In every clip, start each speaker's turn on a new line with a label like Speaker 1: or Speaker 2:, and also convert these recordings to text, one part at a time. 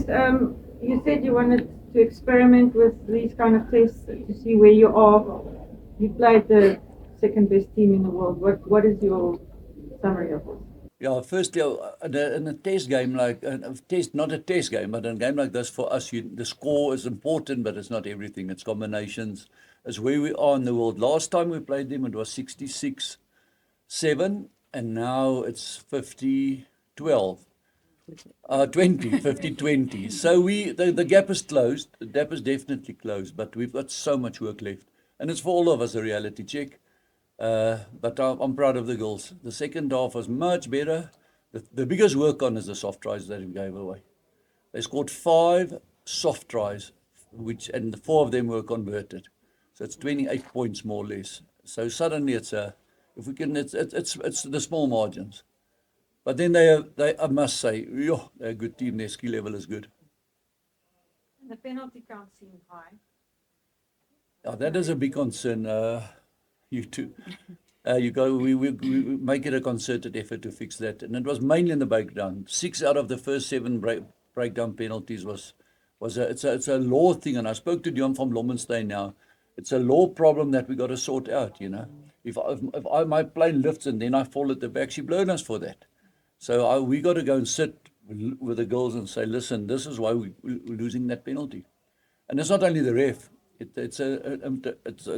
Speaker 1: guys, you said you wanted to experiment with these kind of tests to see where you are. You played the second best team in the world. What is your summary of this?
Speaker 2: Yeah, firstly, in a test game not a test game, but in a game like this, for us, the score is important, but it's not everything. It's combinations. It's where we are in the world. Last time we played them, it was 66-7, and now it's 50-12. 50-20. So the gap is closed. The gap is definitely closed, but we've got so much work left. And it's for all of us a reality check. But I'm proud of the girls. The second half was much better. The biggest work on is the soft tries that we gave away. They scored 5 soft tries, and the 4 of them were converted. So it's 28 points more or less. So suddenly it's the small margins. But then I must say, they're a good team. Their skill level is good.
Speaker 1: And the penalty count seemed high.
Speaker 2: That is a big concern. You too. We make it a concerted effort to fix that. And it was mainly in the breakdown. 6 out of the first 7 breakdown penalties it's a law thing. And I spoke to Dion from Lomenstein now. It's a law problem that we got to sort out, you know. If my plane lifts and then I fall at the back, she blown us for that. So we got to go and sit with the girls and say, listen, this is why we're losing that penalty. And it's not only the ref. It's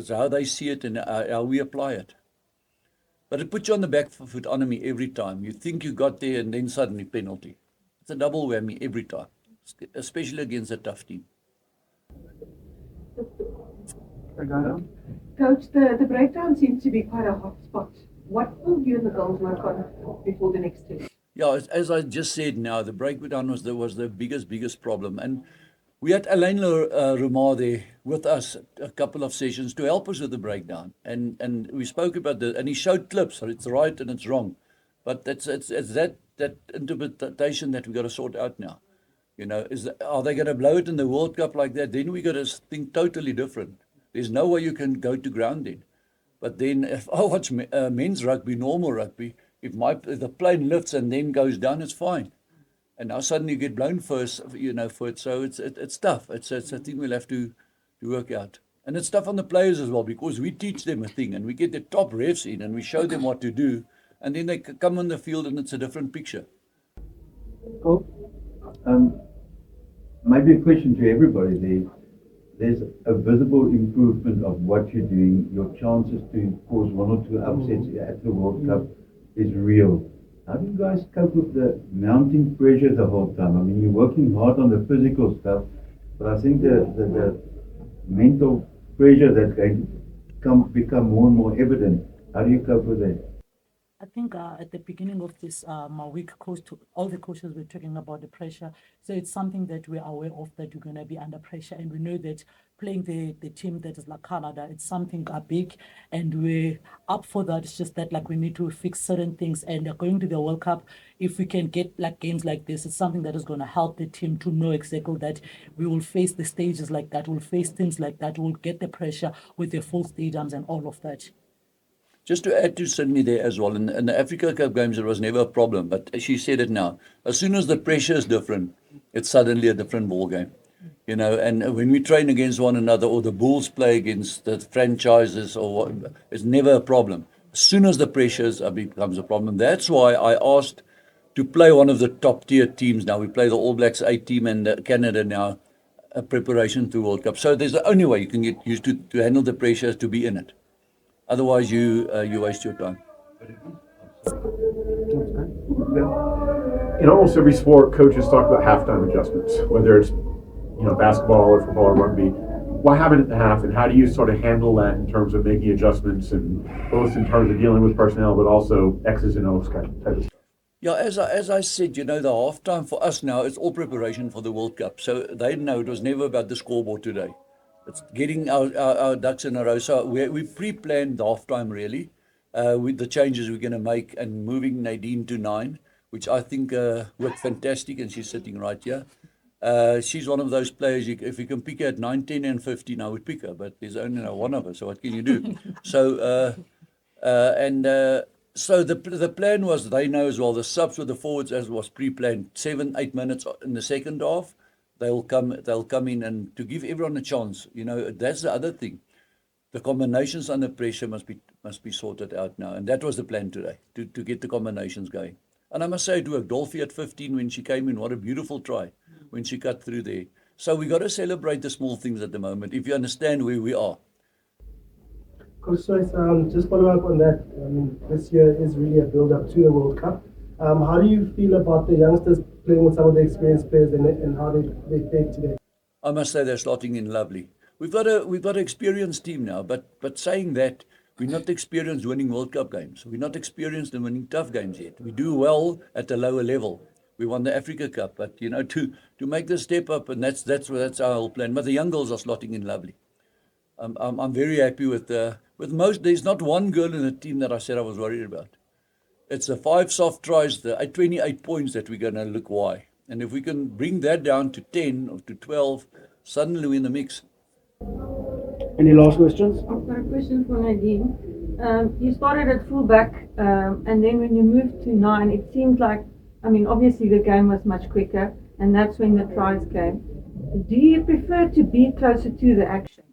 Speaker 2: how they see it and how we apply it. But it puts you on the back foot enemy every time. You think you got there and then suddenly penalty. It's a double whammy every time, especially against a tough team.
Speaker 3: Coach, the breakdown seems to be quite a hot spot. What will you and the girls work on before the next test?
Speaker 2: Yeah, as I just said now, the breakdown was the biggest problem. And we had Alain Romar there with us a couple of sessions to help us with the breakdown. And we spoke about and he showed clips, so it's right and it's wrong. But it's that interpretation that we got to sort out now. You know, are they going to blow it in the World Cup like that? Then we got to think totally different. There's no way you can go to ground then. But then if I watch men's rugby, normal rugby, if the plane lifts and then goes down, it's fine. And now suddenly you get blown first, for it. So it's tough. It's a thing we'll have to work out. And it's tough on the players as well, because we teach them a thing and we get the top refs in and we show them what to do. And then they come on the field and it's a different picture.
Speaker 4: Cool. Maybe a question to everybody there. There's a visible improvement of what you're doing. Your chances to cause 1 or 2 upsets at the World Cup is real. How do you guys cope with the mounting pressure the whole time? I mean, you're working hard on the physical stuff, but I think the mental pressure that's going to become more and more evident. How do you cope with that?
Speaker 5: I think at the beginning of this week, all the coaches were talking about the pressure. So it's something that we're aware of, that we're going to be under pressure. And we know that playing the team that is like Canada, it's something big. And we're up for that. It's just that we need to fix certain things. And going to the World Cup, if we can get games like this, it's something that is going to help the team to know exactly that we will face the stages like that. We'll face things like that. We'll get the pressure with the full stadiums and all of that.
Speaker 2: Just to add to Sydney there as well, in the Africa Cup games, it was never a problem. But as she said it now, as soon as the pressure is different, it's suddenly a different ball game. You know, and when we train against one another, or the Bulls play against the franchises, it's never a problem. As soon as the pressures becomes a problem. That's why I asked to play one of the top tier teams now. We play the All Blacks A team and Canada now, a preparation to World Cup. So there's the only way you can get used to handle the pressure, to be in it. Otherwise, you waste your time.
Speaker 6: In almost every sport, coaches talk about halftime adjustments, whether it's basketball or football or rugby. Why have it at the half, and how do you sort of handle that in terms of making adjustments, and both in terms of dealing with personnel, but also X's and O's type of stuff?
Speaker 2: Yeah, as I said, the halftime for us now is all preparation for the World Cup. So they know it was never about the scoreboard today. It's getting our ducks in a row. So we pre-planned the halftime really, with the changes we're going to make, and moving Nadine to 9, which I think worked fantastic, and she's sitting right here. She's one of those players, if you can pick her at 9, 10 and 15, I would pick her, but there's only one of us, so what can you do? So the plan was, they know as well, the subs with the forwards as was pre-planned, 7-8 minutes in the second half, they'll come in, and to give everyone a chance. You know, that's the other thing. The combinations under pressure must be sorted out now, and that was the plan today, to get the combinations going. And I must say it worked. Dolphy at 15 when she came in, what a beautiful try when she cut through there. So we got to celebrate the small things at the moment, if you understand where we are.
Speaker 7: Coach Swys, just follow up on that. This year is really a build-up to the World Cup. How do you feel about the youngsters playing with some of the experienced players and how they played today?
Speaker 2: I must say they're slotting in lovely. We've got an experienced team now, but saying that, we're not experienced winning World Cup games. We're not experienced in winning tough games yet. We do well at a lower level. We won the Africa Cup, but you know, to make the step up, and that's our whole plan. But the young girls are slotting in lovely. I'm very happy with most. There's not one girl in the team that I said I was worried about. It's the 5 soft tries, the 28 points that we're going to look why. And if we can bring that down to 10 or to 12, suddenly we're in the mix.
Speaker 7: Any last questions?
Speaker 1: I've got a question for Nadine. You started at fullback, and then when you moved to 9, it seemed like, I mean, obviously the game was much quicker, and that's when the tries came. Do you prefer to be closer to the action?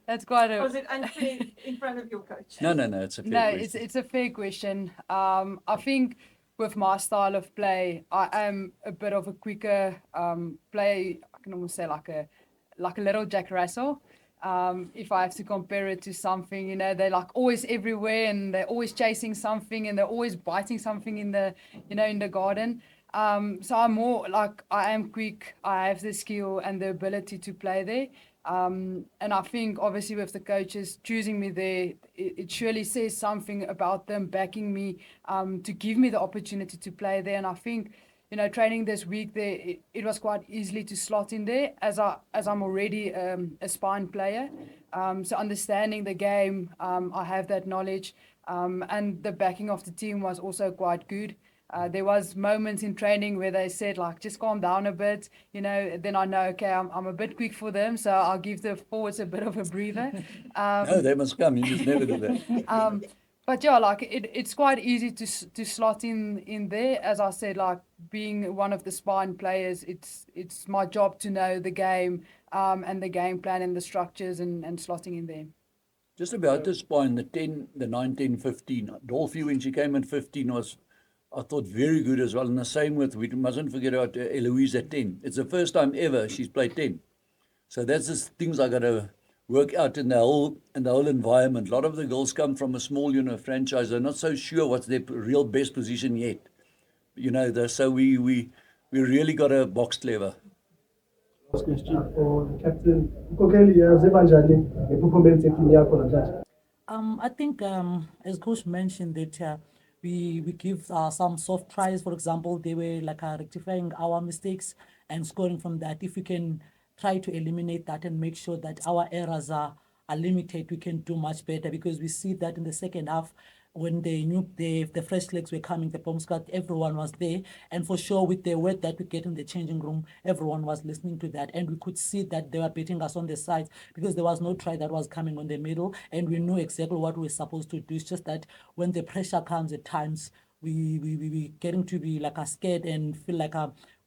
Speaker 8: That's quite
Speaker 1: Was
Speaker 8: a
Speaker 1: it unfair in front of your coach?
Speaker 2: No, it's a fair
Speaker 8: no.
Speaker 2: question.
Speaker 8: It's a fair question. I think with my style of play, I am a bit of a quicker player. I can almost say like a little Jack Russell. If I have to compare it to something, you know, they're like always everywhere and they're always chasing something and they're always biting something in the, you know, in the garden. So I'm more like, I am quick. I have the skill and the ability to play there. And I think obviously with the coaches choosing me there, it surely says something about them backing me to give me the opportunity to play there. And I think, you know, training this week there, it was quite easily to slot in there as I'm already a spine player. So understanding the game, I have that knowledge, and the backing of the team was also quite good. There was moments in training where they said, like, just calm down a bit, you know, then I know, okay, I'm a bit quick for them, so I'll give the forwards a bit of a breather.
Speaker 2: No, they must come. You must never do that.
Speaker 8: But yeah, like it's quite easy to slot in there. As I said, like being one of the spine players, it's my job to know the game and the game plan and the structures and slotting in there.
Speaker 2: Just about the spine, the 9, 10, 15. Dolphy, when she came at 15, was, I thought, very good as well. And the same with, we mustn't forget about Eloise at 10. It's the first time ever she's played 10. So that's the things I got to work out in the whole environment. A lot of the girls come from a small, you know, franchise. They're not so sure what's their real best position yet. You know, so we really got to box clever.
Speaker 7: Last question for the captain. Uziva performance yeteam yakho namhlanje?
Speaker 5: I think, as Coach mentioned, that we give some soft tries. For example, they were like rectifying our mistakes and scoring from that. If we can try to eliminate that and make sure that our errors are limited, we can do much better, because we see that in the second half, when the fresh legs were coming, the bomb squad, everyone was there. And for sure, with the word that we get in the changing room, everyone was listening to that. And we could see that they were beating us on the sides, because there was no try that was coming on the middle. And we knew exactly what we were supposed to do. It's just that when the pressure comes at times, we getting to be like scared and feel like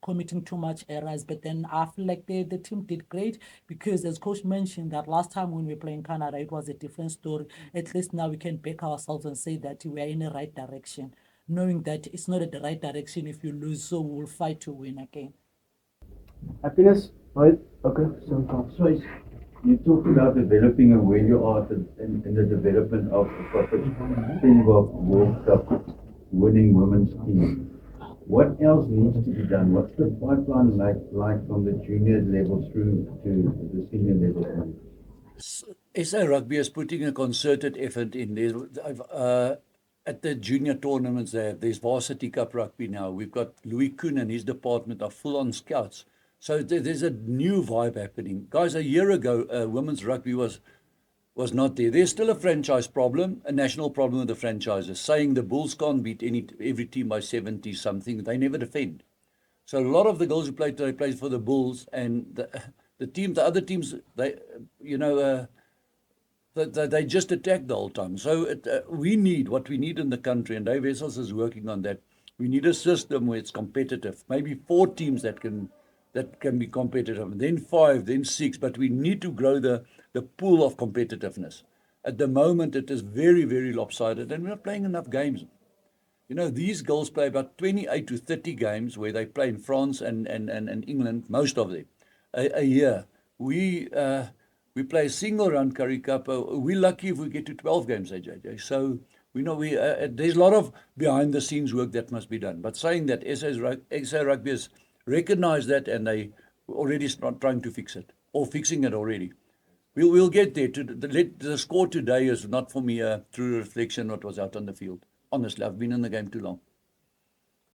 Speaker 5: committing too much errors. But then I feel like the team did great, because as Coach mentioned, that last time when we were playing Canada, it was a different story. At least now we can back ourselves and say that we are in the right direction, knowing that it's not at the right direction if you lose, so we'll fight to win again.
Speaker 7: Happiness? Right? Okay.
Speaker 4: So you talked about developing and where you are in the development of the proper Springbok World Cup winning women's team. What else needs to be done? What's the pipeline like from the junior level through to the senior level?
Speaker 2: SA Rugby is putting a concerted effort in. At the junior tournaments there's Varsity Cup Rugby now. We've got Louis Kuhn and his department are full on scouts. So there's a new vibe happening. Guys, a year ago, women's rugby was not there. There's still a franchise problem, a national problem with the franchises, saying the Bulls can't beat every team by 70-something. They never defend. So a lot of the girls who played today played for the Bulls, and the other teams, they just attack the whole time. So we need what we need in the country, and Dave Wessels is working on that. We need a system where it's competitive. Maybe 4 teams that can that can be competitive, then 5, then 6, but we need to grow the pool of competitiveness. At the moment, it is very, very lopsided, and we're not playing enough games. You know, these girls play about 28 to 30 games where they play in France and England, most of them, a year. We play a single round Currie Cup. We're lucky if we get to 12 games, AJJ. So, there's a lot of behind the scenes work that must be done. But saying that, SA Rugby has recognized that, and they already start trying to fix it, or fixing it already. We'll get there. The score today is not for me a true reflection of what was out on the field. Honestly, I've been in the game too long.